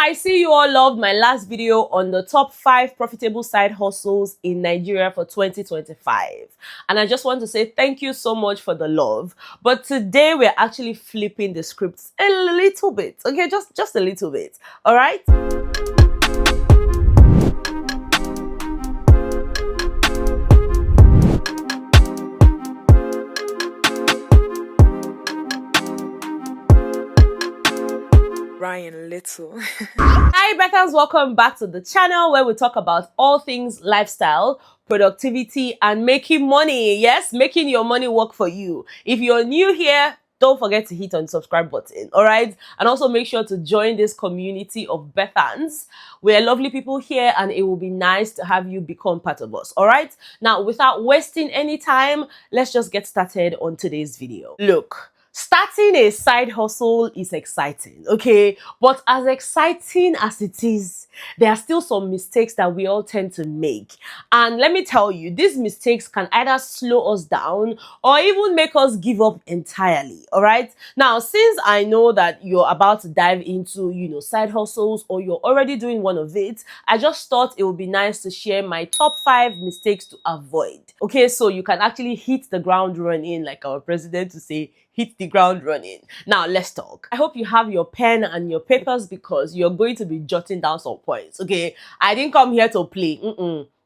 I see you all loved my last video on the top 5 profitable side hustles in Nigeria for 2025. And I just want to say thank you so much for the love. But today we're actually flipping the scripts a little bit. Okay, just a little bit. All right? Ryan Little. Hi Bethans, welcome back to the channel where we talk about all things lifestyle, productivity, and making money. Yes, making your money work for you. If you're new here, don't forget to hit on the subscribe button, all right? And also make sure to join this community of Bethans. We're lovely people here and it will be nice to have you become part of us, all right? Now, without wasting any time, let's just get started on today's video. Look, starting a side hustle is exciting, okay? But as exciting as it is, there are still some mistakes that we all tend to make. And let me tell you, these mistakes can either slow us down or even make us give up entirely, all right? Now, since I know that you're about to dive into, side hustles or you're already doing one of it, I just thought it would be nice to share my top 5 mistakes to avoid. Okay, so you can actually hit the ground running, like our president to say, hit the ground running. Now, let's talk. I hope you have your pen and your papers because you're going to be jotting down some points, okay? I didn't come here to play.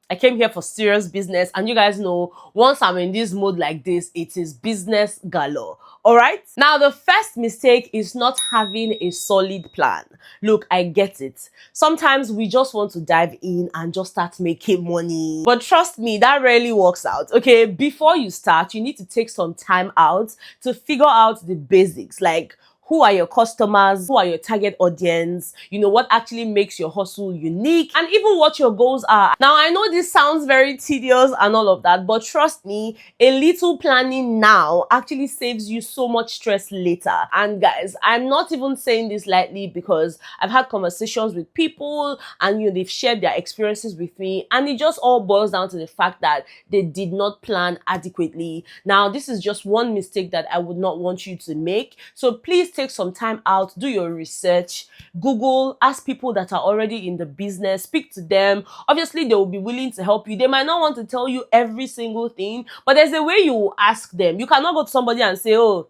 I came here for serious business, and you guys know, once I'm in this mode like this, it is business galore. All right? Now, the first mistake is not having a solid plan. Look, I get it. Sometimes we just want to dive in and just start making money. But trust me, that rarely works out, okay? Before you start, you need to take some time out to figure out the basics, like who are your customers? Who are your target audience? What actually makes your hustle unique? And even what your goals are. Now, I know this sounds very tedious and all of that, but trust me, a little planning now actually saves you so much stress later. And guys, I'm not even saying this lightly because I've had conversations with people and they've shared their experiences with me, and it just all boils down to the fact that they did not plan adequately. Now, this is just one mistake that I would not want you to make. So please take some time out, do your research, Google, ask people that are already in the business, speak to them. Obviously, they will be willing to help you. They might not want to tell you every single thing, but there's a way you will ask them. You cannot go to somebody and say, oh,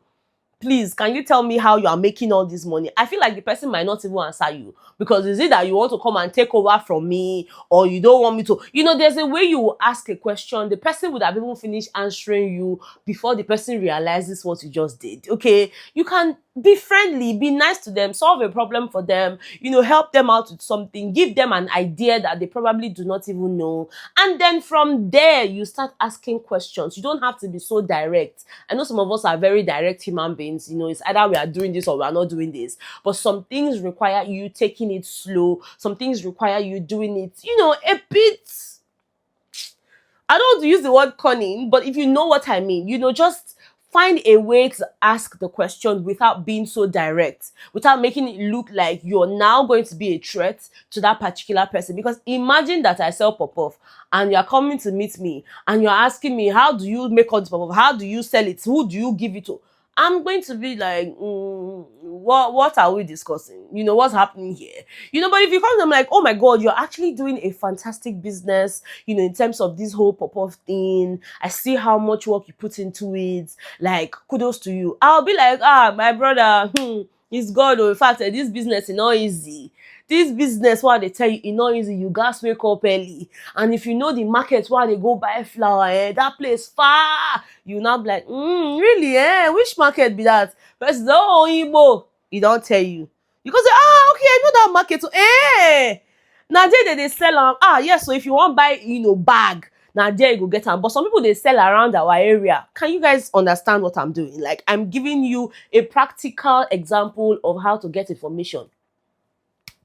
please, can you tell me how you are making all this money? I feel like the person might not even answer you because is it that you want to come and take over from me or you don't want me to? There's a way you will ask a question. The person would have even finished answering you before the person realizes what you just did, okay? You can be friendly, be nice to them, solve a problem for them, help them out with something, give them an idea that they probably do not even know. And then from there, you start asking questions. You don't have to be so direct. I know some of us are very direct human beings. It's either we are doing this or we are not doing this. But some things require you taking it slow. Some things require you doing it, a bit, I don't want to use the word cunning, but if you know what I mean, just find a way to ask the question without being so direct, without making it look like you're now going to be a threat to that particular person. Because imagine that I sell pop-off and you're coming to meet me and you're asking me, how do you make all this pop-off? How do you sell it? Who do you give it to? I'm going to be like, what are we discussing? What's happening here? But if you come to them like, oh my God, you're actually doing a fantastic business, in terms of this whole pop-off thing. I see how much work you put into it. Like, kudos to you. I'll be like, my brother, it's God. In fact, this business is not easy. This business, what they tell you, it's not easy. You guys wake up early. And if you know the market where they go buy flour, that place far, you now be like, really, which market be that? But no, Igbo, he don't tell you. You go say, okay, I know that market. So, now they sell yes, so if you want buy, bag, now there you go get them. But some people, they sell around our area. Can you guys understand what I'm doing? Like, I'm giving you a practical example of how to get information.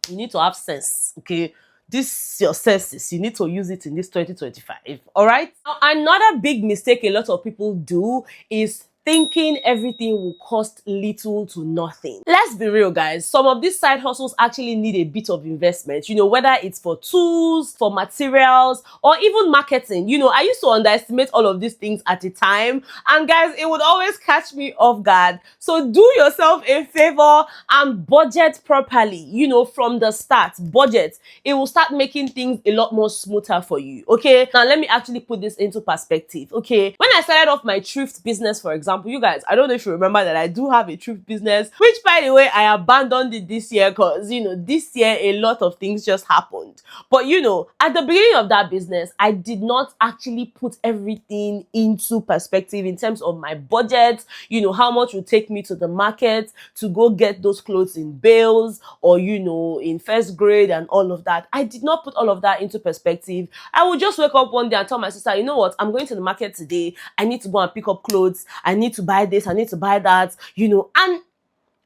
You need to have sense, okay? This your senses. You need to use it in this 2025. All right. Now, another big mistake a lot of people do is thinking everything will cost little to nothing. Let's be real, guys. Some of these side hustles actually need a bit of investment, whether it's for tools, for materials, or even marketing. I used to underestimate all of these things at a time, and guys, it would always catch me off guard. So do yourself a favor and budget properly, from the start. Budget. It will start making things a lot more smoother for you, okay? Now, let me actually put this into perspective, okay? When I started off my thrift business, for example, you guys, I don't know if you remember that I do have a thrift business, which, by the way, I abandoned it this year because, this year a lot of things just happened. But, at the beginning of that business, I did not actually put everything into perspective in terms of my budget, how much would take me to the market to go get those clothes in bales or, in first grade and all of that. I did not put all of that into perspective. I would just wake up one day and tell my sister, you know what, I'm going to the market today. I need to go and pick up clothes. I need to buy this. I need to buy that, and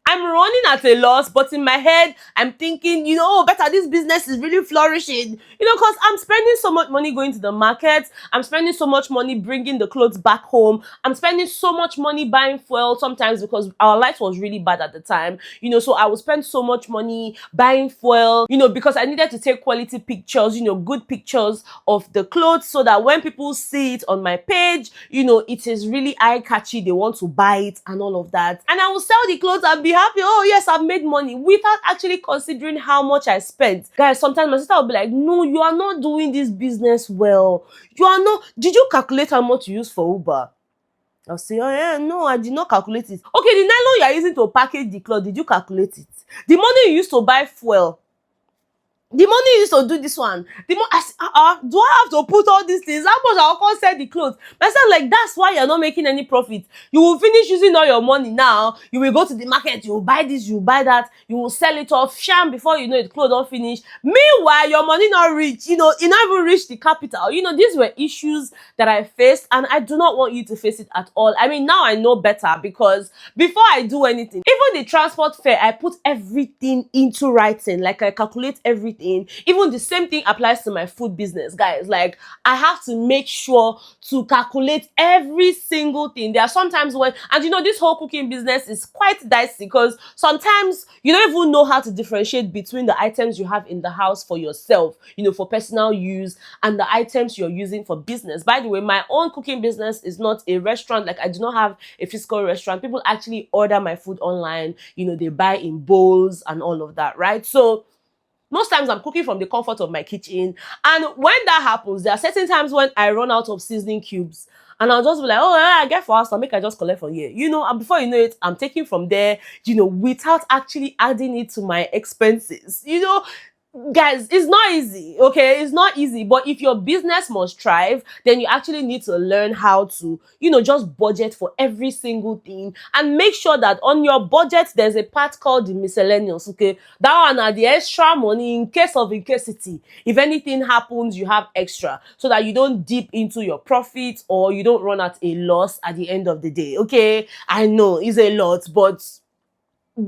I'm running at a loss, but in my head, I'm thinking, better this business is really flourishing, because I'm spending so much money going to the market. I'm spending so much money bringing the clothes back home. I'm spending so much money buying fuel sometimes because our light was really bad at the time, so I would spend so much money buying fuel, because I needed to take quality pictures, good pictures of the clothes so that when people see it on my page, it is really eye-catchy. They want to buy it and all of that. And I will sell the clothes and be happy, oh yes, I've made money, without actually considering how much I spent. Guys, sometimes my sister will be like, no, you are not doing this business well. You are not, did you calculate how much you use for Uber? I'll say, oh yeah, no, I did not calculate it. Okay, the nylon you are using to package the cloth, did you calculate it? The money you used to buy fuel, the money you used to do this one, the more do I have to put all these things? How much I'll cost sell the clothes? Myself, like, that's why you're not making any profit. You will finish using all your money now. You will go to the market, you will buy this, you will buy that, you will sell it off, sham, before you know it, clothes don't finish. Meanwhile, your money not reach, it not even reach the capital. These were issues that I faced, and I do not want you to face it at all. I mean, now I know better, because before I do anything, even the transport fare, I put everything into writing. Like, I calculate everything. Even the same thing applies to my food business, guys. Like, I have to make sure to calculate every single thing. There are sometimes when, and this whole cooking business is quite dicey, because sometimes you don't even know how to differentiate between the items you have in the house for yourself, for personal use, and the items you're using for business. By the way, my own cooking business is not a restaurant. Like, I do not have a physical restaurant. People actually order my food online, they buy in bowls and all of that, right? So most times I'm cooking from the comfort of my kitchen. And when that happens, there are certain times when I run out of seasoning cubes. And I'll just be like, oh, I get for us, I'll make I just collect from here. And before you know it, I'm taking from there, without actually adding it to my expenses. Guys, it's not easy, okay? It's not easy. But if your business must thrive, then you actually need to learn how to, just budget for every single thing, and make sure that on your budget, there's a part called the miscellaneous, okay? That one are the extra money in case of incasity. If anything happens, you have extra, so that you don't dip into your profit or you don't run at a loss at the end of the day, okay? I know it's a lot, but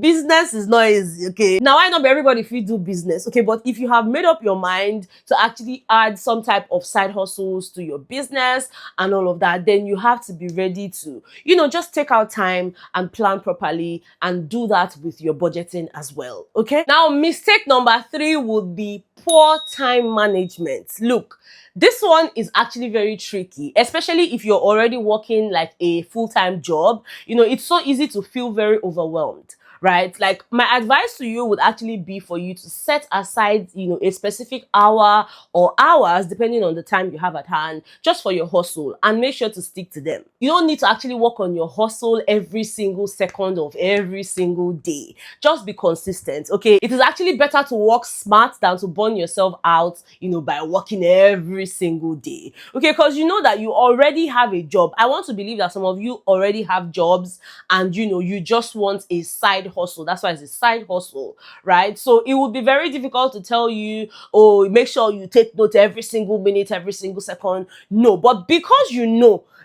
business is not easy, okay? Now, I know everybody if you do business, okay? But if you have made up your mind to actually add some type of side hustles to your business and all of that, then you have to be ready to, just take out time and plan properly, and do that with your budgeting as well, okay? Now, mistake number 3 would be poor time management. Look, this one is actually very tricky, especially if you're already working like a full-time job. It's so easy to feel very overwhelmed, right? Like, my advice to you would actually be for you to set aside, a specific hour or hours, depending on the time you have at hand, just for your hustle, and make sure to stick to them. You don't need to actually work on your hustle every single second of every single day. Just be consistent, okay? It is actually better to work smart than to burn yourself out, by working every single day, okay? Because you know that you already have a job. I want to believe that some of you already have jobs, and you just want a side hustle. That's why it's a side hustle, right? So it would be very difficult to tell you, oh, make sure you take note every single minute, every single second. No, but because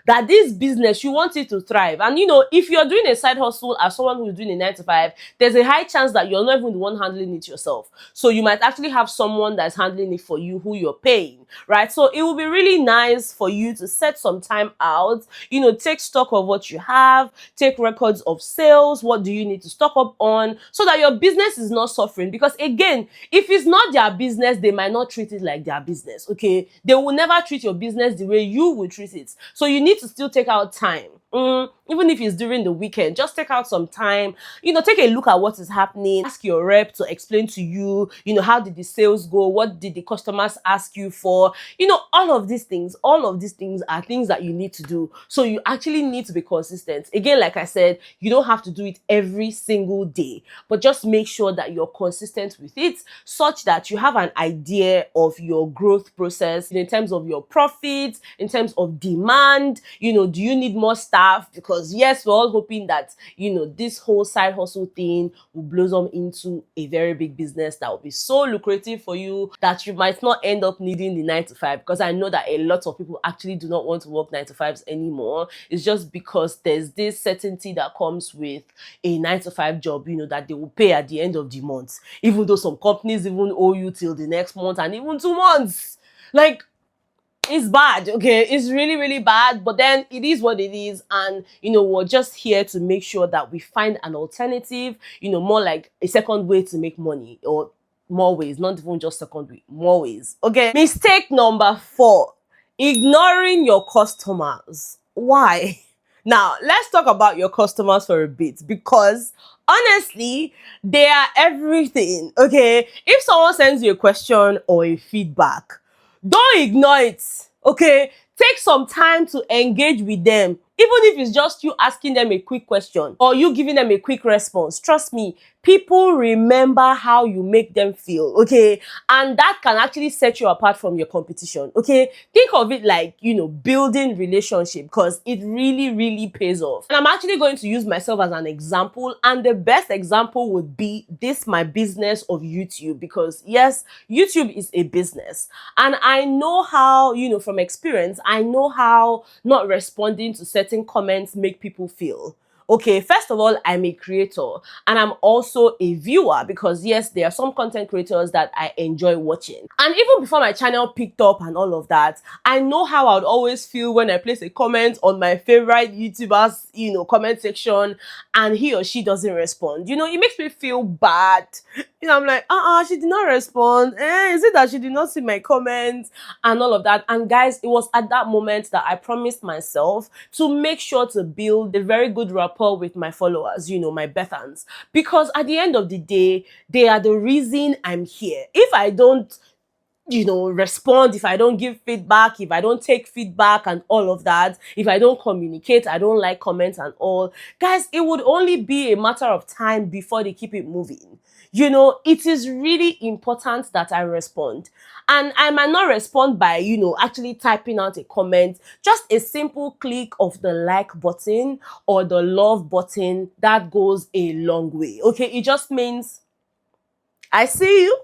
that this business, you want it to thrive. And if you're doing a side hustle as someone who's doing a 9 to 5, there's a high chance that you're not even the one handling it yourself. So you might actually have someone that's handling it for you who you're paying, right? So it will be really nice for you to set some time out, take stock of what you have, take records of sales, what do you need to stock up on, so that your business is not suffering. Because again, if it's not their business, they might not treat it like their business, okay? They will never treat your business the way you would treat it. So you need to still take out time. Even if it's during the weekend, just take out some time, take a look at what is happening, ask your rep to explain to you, how did the sales go, what did the customers ask you for, all of these things are things that you need to do. So you actually need to be consistent. Again, like I said, you don't have to do it every single day, but just make sure that you're consistent with it, such that you have an idea of your growth process in terms of your profits, in terms of demand. Do you need more staff? Because yes, we're all hoping that this whole side hustle thing will blossom into a very big business that will be so lucrative for you that you might not end up needing the 9 to 5. Because I know that a lot of people actually do not want to work 9 to 5s anymore. It's just because there's this certainty that comes with a 9 to 5 job, that they will pay at the end of the month, even though some companies even owe you till the next month and even 2 months. Like, it's bad, okay? It's really, really bad, but then it is what it is. And, we're just here to make sure that we find an alternative, more like a second way to make money, or more ways, not even just second way, more ways, okay? Mistake number 4, ignoring your customers. Why? Now, let's talk about your customers for a bit, because honestly, they are everything, okay? If someone sends you a question or a feedback, don't ignore it, okay? Take some time to engage with them, even if it's just you asking them a quick question or you giving them a quick response. Trust me, people remember how you make them feel, okay? And that can actually set you apart from your competition, okay? Think of it like, building relationship, because it really, really pays off. And I'm actually going to use myself as an example, and the best example would be this, my business of YouTube, because yes, YouTube is a business. And I know how, from experience, I know how not responding to certain comments make people feel. Okay, first of all, I'm a creator and I'm also a viewer, because yes, there are some content creators that I enjoy watching. And even before my channel picked up and all of that, I know how I would always feel when I place a comment on my favorite YouTuber's, comment section and he or she doesn't respond. It makes me feel bad. I'm like, she did not respond. Is it that she did not see my comments and all of that? And guys, it was at that moment that I promised myself to make sure to build a very good rapport with my followers, my Bethans. Because at the end of the day, they are the reason I'm here. If I don't respond, if I don't give feedback, if I don't take feedback and all of that, if I don't communicate, I don't like comments and all, guys, it would only be a matter of time before they keep it moving. It is really important that I respond. And I might not respond by, actually typing out a comment. Just a simple click of the like button or the love button, that goes a long way. Okay, it just means I see you.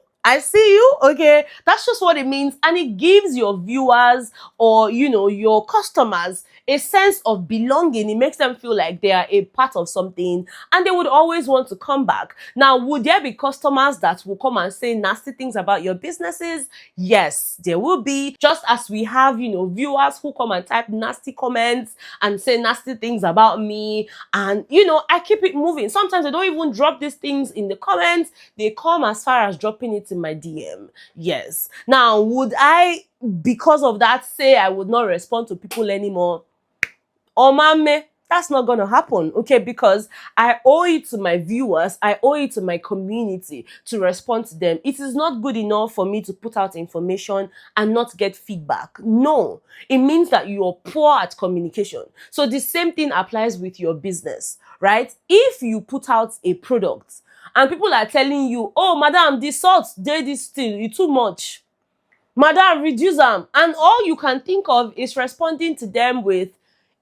Okay? That's just what it means. And it gives your viewers or, your customers a sense of belonging. It makes them feel like they are a part of something and they would always want to come back. Now, would there be customers that will come and say nasty things about your businesses? Yes, there will be. Just as we have, viewers who come and type nasty comments and say nasty things about me. And, I keep it moving. Sometimes I don't even drop these things in the comments. They come as far as dropping it in my DM. Yes. Now, would I, because of that, say I would not respond to people anymore? Oh, mame, that's not gonna happen, okay? Because I owe it to my viewers, I owe it to my community to respond to them. It is not good enough for me to put out information and not get feedback. No, it means that you are poor at communication. So the same thing applies with your business, right? If you put out a product and people are telling you, oh, madam, the salt, this still, it's too much. Madam, reduce them. And all you can think of is responding to them with,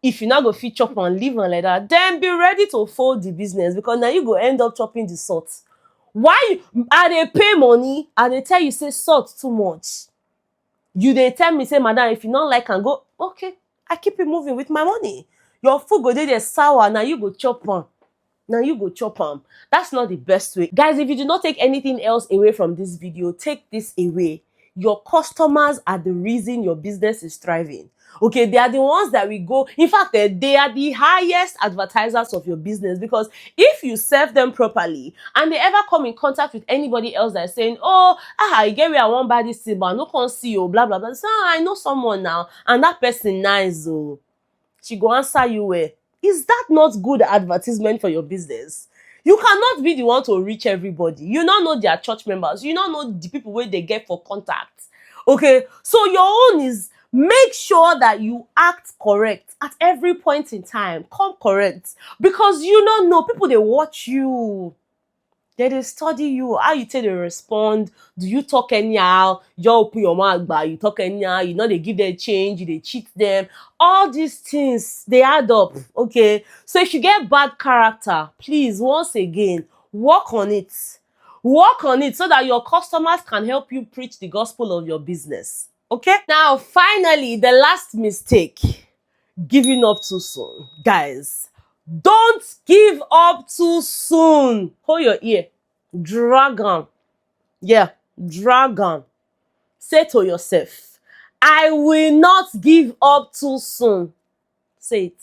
if you not go fit chop and leave and like that, then be ready to fold the business, because now you go end up chopping the salt. Why are they pay money and they tell you say salt too much? You they tell me say, madam, if you not like and go, okay, I keep it moving with my money. Your food go dey there sour, now you go chop am. Now you go chop am. That's not the best way. Guys, if you do not take anything else away from this video, take this away. Your customers are the reason your business is thriving. Okay, they are the ones that will go. In fact, they are the highest advertisers of your business, because if you serve them properly and they ever come in contact with anybody else that's saying, oh, I get where I want buy this thing, but I no can see you, blah, blah, blah. So, I know someone now, and that person nice, oh. She go answer you well. Is that not good advertisement for your business? You cannot be the one to reach everybody. You don't know their church members. You don't know the people where they get for contact. Okay, so your own is make sure that you act correct at every point in time. Come correct, because you don't know people, they watch you. They study you, how you take they respond. Do you talk anyhow? You open your mouth, but you talk anyhow. You know they give them change, they cheat them. All these things, they add up. Okay, so if you get bad character, please, once again, work on it. Work on it so that your customers can help you preach the gospel of your business. Okay, now finally, the last mistake: giving up too soon. Guys, don't give up too soon. Hold your ear. Dragon. Yeah, dragon. Say to yourself, I will not give up too soon. Say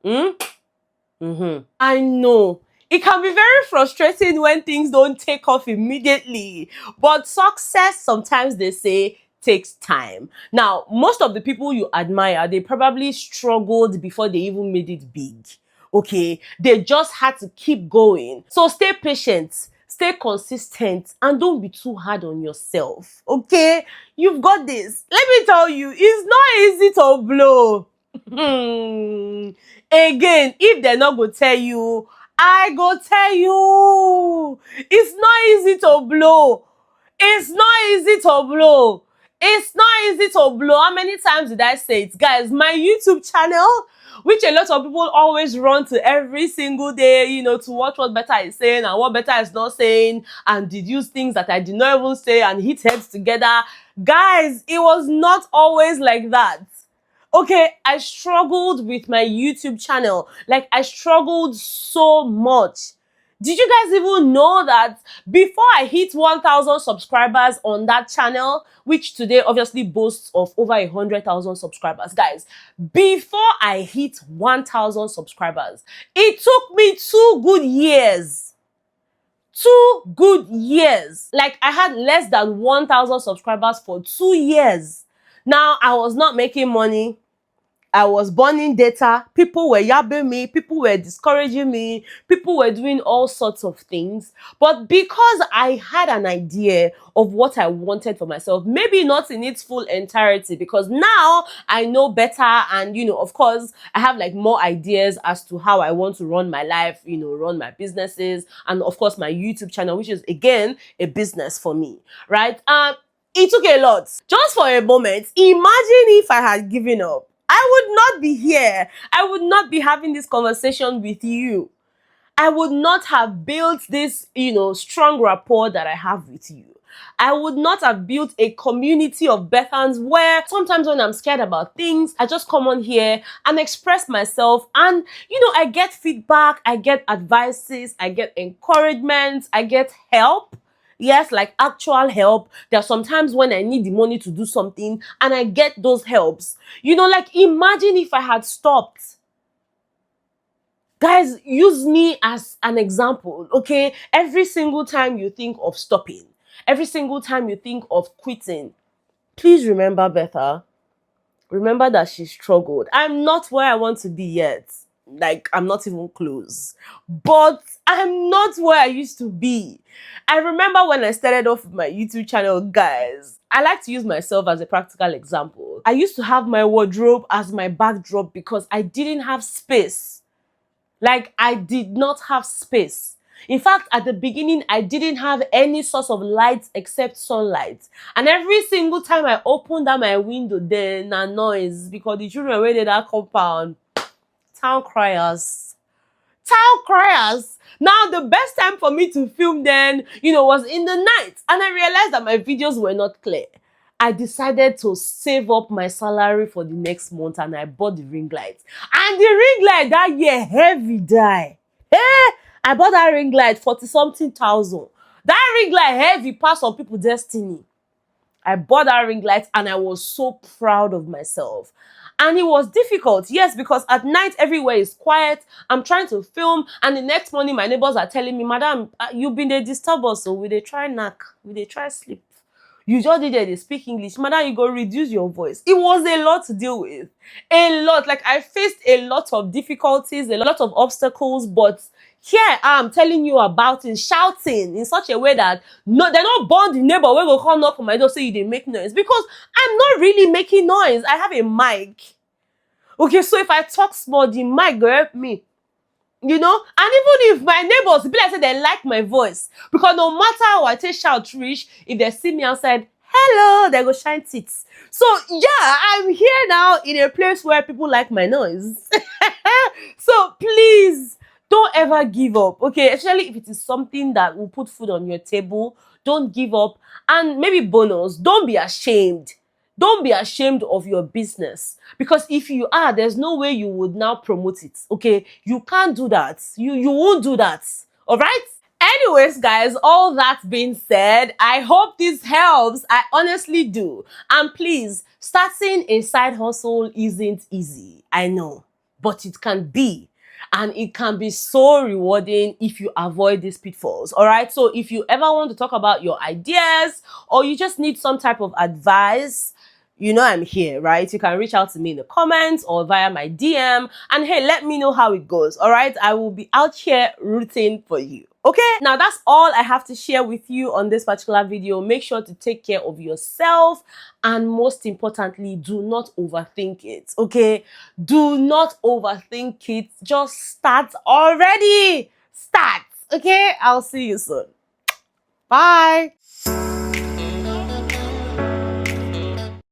it. I know. It can be very frustrating when things don't take off immediately, but success, sometimes they say, takes time. Now, most of the people you admire, they probably struggled before they even made it big. Okay, they just had to keep going. So stay patient, stay consistent, and don't be too hard on yourself. Okay, you've got this. Let me tell you, it's not easy to blow. Again, if they're not going to tell you, I go tell you, it's not easy to blow. It's not easy to blow. It's not easy to blow. How many times did I say it? Guys, my YouTube channel, which a lot of people always run to every single day, you know, to watch what Better is saying and what Better is not saying, and deduce things that I did not even say and hit heads together. Guys, it was not always like that. Okay, I struggled with my YouTube channel. Like, I struggled so much. Did you guys even know that before I hit 1,000 subscribers on that channel, which today obviously boasts of over 100,000 subscribers, guys, before I hit 1,000 subscribers, it took me 2 good years. 2 good years. Like, I had less than 1,000 subscribers for 2 years. Now, I was not making money. I was burning data. People were yabbing me. People were discouraging me. People were doing all sorts of things. But because I had an idea of what I wanted for myself, maybe not in its full entirety, because now I know better, and, you know, of course, I have like more ideas as to how I want to run my life, you know, run my businesses, and of course my YouTube channel, which is again a business for me, right? It took a lot. Just for a moment, imagine if I had given up. I would not be here. I would not be having this conversation with you. I would not have built this, you know, strong rapport that I have with you. I would not have built a community of Bethans where sometimes when I'm scared about things, I just come on here and express myself, and, you know, I get feedback, I get advices, I get encouragement, I get help. Yes, like actual help. There are sometimes when I need the money to do something and I get those helps. You know, like, imagine if I had stopped. Guys, use me as an example, okay? Every single time you think of stopping, every single time you think of quitting, please remember Betha. Remember that she struggled. I'm not where I want to be yet. Like, I'm not even close. But I'm not where I used to be. I remember when I started off with my YouTube channel, guys, I like to use myself as a practical example. I used to have my wardrobe as my backdrop because I didn't have space. Like, I did not have space. In fact, at the beginning, I didn't have any source of light except sunlight. And every single time I opened up my window, then a noise, because the children were in that compound. Town criers. Town criers. Now, the best time for me to film then, you know, was in the night. And I realized that my videos were not clear. I decided to save up my salary for the next month and I bought the ring light. And the ring light that year heavy die. Hey, I bought that ring light 40-something thousand. That ring light heavy pass some people destiny. I bought that ring light and I was so proud of myself. And it was difficult, yes, because at night everywhere is quiet. I'm trying to film, and the next morning my neighbors are telling me, Madam, you been dey disturb us, so we dey try knack, we dey try sleep. You just did they speak English. Madam, you go reduce your voice. It was a lot to deal with. A lot. Like, I faced a lot of difficulties, a lot of obstacles, but here I'm telling you about it, shouting in such a way that no, they're not born the neighbor where go come knock on my door say you didn't make noise, because I'm not really making noise. I have a mic. Okay, so if I talk small, the mic go help me. You know, and even if my neighbors be like say they like my voice, because no matter how I take shout reach, if they see me outside, hello, they go shine teeth. So yeah, I'm here now in a place where people like my noise. So please don't ever give up, okay? Especially if it is something that will put food on your table, don't give up. And maybe bonus, don't be ashamed. Don't be ashamed of your business, because if you are, there's no way you would now promote it, okay? You can't do that. You won't do that, all right? Anyways, guys, all that being said, I hope this helps. I honestly do. And please, starting a side hustle isn't easy, I know, but it can be. And it can be so rewarding if you avoid these pitfalls, all right? So if you ever want to talk about your ideas, or you just need some type of advice, you know I'm here, right? You can reach out to me in the comments or via my DM, and hey, let me know how it goes, all right? I will be out here rooting for you. Okay, now that's all I have to share with you on this particular video. Make sure to take care of yourself, and most importantly, do not overthink it, okay? Do not overthink it. Just start already. Start, okay? I'll see you soon. Bye.